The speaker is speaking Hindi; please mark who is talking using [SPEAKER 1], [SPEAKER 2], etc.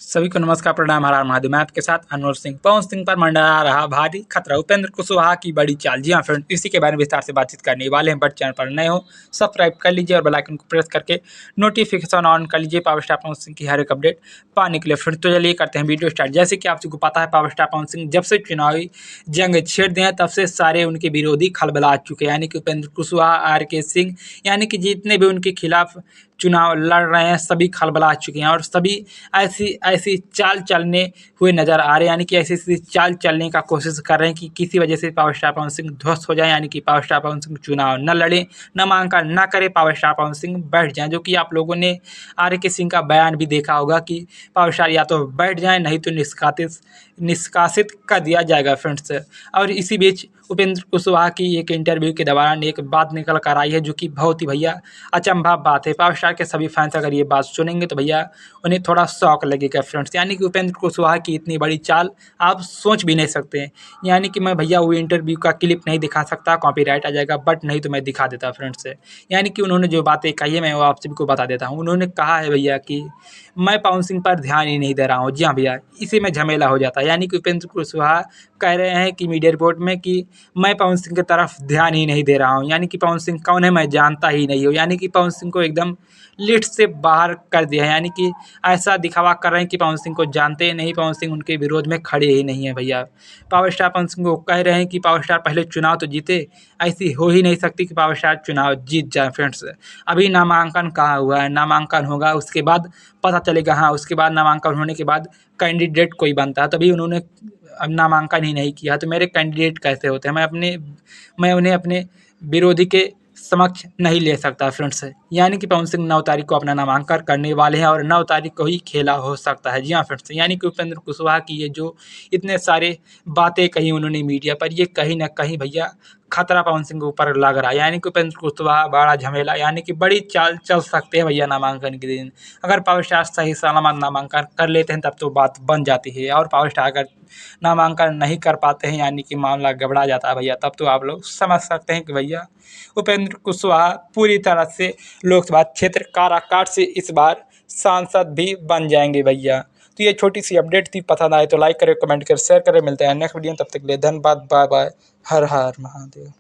[SPEAKER 1] सभी को नमस्कार, प्रणाम, हर हर महादेव। मैं आपके साथ अनवर सिंह। पवन सिंह पर मंडरा रहा भारी खतरा, उपेंद्र कुशवाहा की बड़ी चाल। जी हाँ फ्रेंड, इसी के बारे में विस्तार से बातचीत करने वाले हैं। बट चैनल पर नए हो सब्सक्राइब कर लीजिए और बेल आइकन को प्रेस करके नोटिफिकेशन ऑन कर लीजिए पावर स्टार पवन सिंह की हर एक अपडेट पाने के लिए। फ्रेंड तो चलिए करते हैं वीडियो स्टार्ट। जैसे कि आप सबको पता है, पावर स्टार पवन सिंह जब से चुनावी जंग छेड़ दिए हैं तब से सारे उनके विरोधी खलबला चुके हैं, यानी कि उपेंद्र कुशवाहा, आर.के. सिंह, यानी कि जितने भी उनके खिलाफ चुनाव लड़ रहे हैं सभी खलबला चुके हैं और सभी ऐसी ऐसी चाल चलने हुए नज़र आ रहे हैं, यानी कि ऐसी ऐसी चाल चलने का कोशिश कर रहे हैं कि किसी वजह से पावर स्टार पवन सिंह ध्वस्त हो जाए, यानी कि पावर स्टार पवन सिंह चुनाव न लड़े, नामांकन न करे, पावर स्टार पवन सिंह बैठ जाएं। जो कि आप लोगों ने आर.के. सिंह का बयान भी देखा होगा कि पावर स्टार या तो बैठ जाएं, नहीं तो निष्कासित कर दिया जाएगा फ्रेंड्स। और इसी बीच उपेंद्र कुशवाहा की एक इंटरव्यू के दौरान एक बात निकल कर आई है जो कि बहुत ही भैया अचंभा बात है। पावर स्टार के सभी फैंस अगर ये बात सुनेंगे तो भैया उन्हें थोड़ा शौक लगेगा फ्रेंड्स, यानी कि उपेंद्र कुशवाहा की इतनी बड़ी चाल आप सोच भी नहीं सकते हैं। यानी कि मैं भैया वो इंटरव्यू का क्लिप नहीं दिखा सकता, कॉपीराइट आ जाएगा, बट नहीं तो मैं दिखा देता फ्रेंड्स। यानी कि उन्होंने जो बातें कही है मैं वो आप सभी को बता देता हूँ। उन्होंने कहा है भैया कि मैं पवन सिंह पर ध्यान ही नहीं दे रहा हूँ। जी हाँ भैया, इसी में झमेला हो जाता है। यानी कि उपेंद्र कुशवाहा कह रहे हैं कि मीडिया रिपोर्ट में कि मैं पवन सिंह की तरफ ध्यान ही नहीं दे रहा हूँ, यानी कि पवन सिंह कौन है मैं जानता ही नहीं हूँ। यानी कि पवन सिंह को एकदम लिस्ट से बाहर कर दिया है, यानी कि ऐसा दिखावा कर रहे हैं कि पवन सिंह को जानते ही नहीं, पवन सिंह उनके विरोध में खड़े ही नहीं है भैया। पावर स्टार पवन सिंह को कह रहे हैं कि पावर स्टार पहले चुनाव तो जीते, ऐसी हो ही नहीं सकती कि पावर स्टार चुनाव जीत जाए फ्रेंड्स। अभी नामांकन कहाँ हुआ है, नामांकन होगा उसके बाद पता चलेगा। हाँ, उसके बाद नामांकन होने के बाद कैंडिडेट कोई बनता है, तभी उन्होंने अब नामांकन ही नहीं किया तो मेरे कैंडिडेट कैसे होते हैं। मैं उन्हें अपने विरोधी के समक्ष नहीं ले सकता फ्रेंड्स। यानी कि पवन सिंह 9 तारीख को अपना नामांकन करने वाले हैं और 9 तारीख को ही खेला हो सकता है। जी हाँ फ्रेंड्स, यानी कि उपेंद्र कुशवाहा की ये जो इतने सारे बातें कही उन्होंने मीडिया पर, ये कहीं ना कहीं भैया खतरा पवन सिंह के ऊपर लग रहा है। यानी कि उपेंद्र कुशवाहा बड़ा झमेला, यानी कि बड़ी चाल चल सकते हैं भैया नामांकन के दिन। अगर पावर स्टार सही सलामत नामांकन कर लेते हैं तब तो बात बन जाती है, और पावर स्टार अगर नामांकन नहीं कर पाते हैं, यानी कि मामला गड़बड़ा जाता है भैया, तब तो आप लोग समझ सकते हैं कि भैया उपेंद्र कुशवाहा पूरी तरह से लोकसभा क्षेत्र काराकाट से इस बार सांसद भी बन जाएंगे भैया। तो ये छोटी सी अपडेट थी, पसंद आए तो लाइक करें, कमेंट करें, शेयर करें। मिलते हैं नेक्स्ट वीडियो, तब तक के लिए धन्यवाद, बाय बाय, हर हर महादेव।